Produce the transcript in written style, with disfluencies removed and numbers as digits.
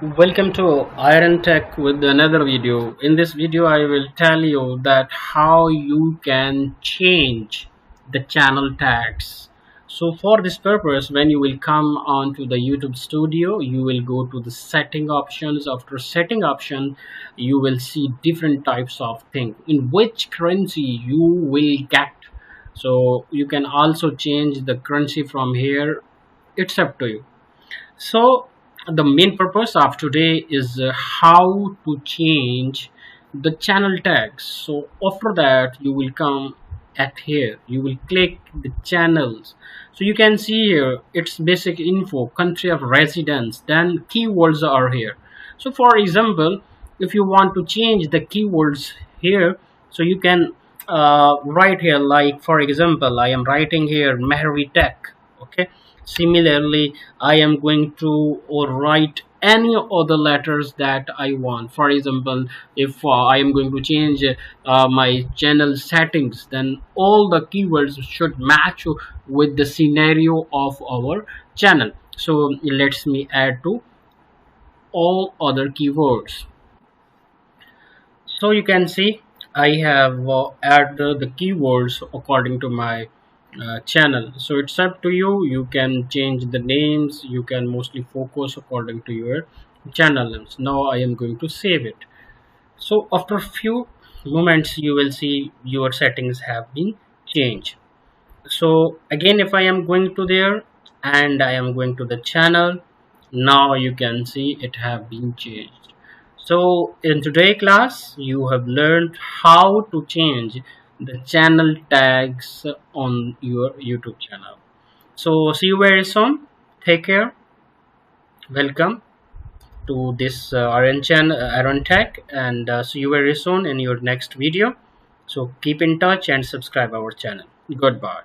Welcome to Iron Tech with another video. In this video, I will tell you that how you can change the channel tags. So for this purpose, when you will come onto the YouTube studio, you will go to the setting options. After setting option, you will see different types of things in which currency you will get. So you can also change the currency from here. It's up to you. So the main purpose of today is how to change the channel tags. So after that you will come at here, you will click the channels. So you can see here it's basic info, country of residence, then keywords are here. So for example, if you want to change the keywords here, so you can write here, like for example I am writing here Mehri Tech. Okay, similarly I am going to write any other letters that I want. For example, if I am going to change my channel settings, then all the keywords should match with the scenario of our channel. So let's me add to all other keywords. So you can see I have added the keywords according to my channel. So it's up to you. You can change the names. You can mostly focus according to your channel names. Now I am going to save it. So after few moments you will see your settings have been changed. So again, if I am going to there and I am going to the channel, now you can see it have been changed. So in today class you have learned how to change the channel tags on your YouTube channel. So see you very soon. Take care. Welcome to this Iron Tech, and see you very soon in your next video. So keep in touch and subscribe our channel. Goodbye.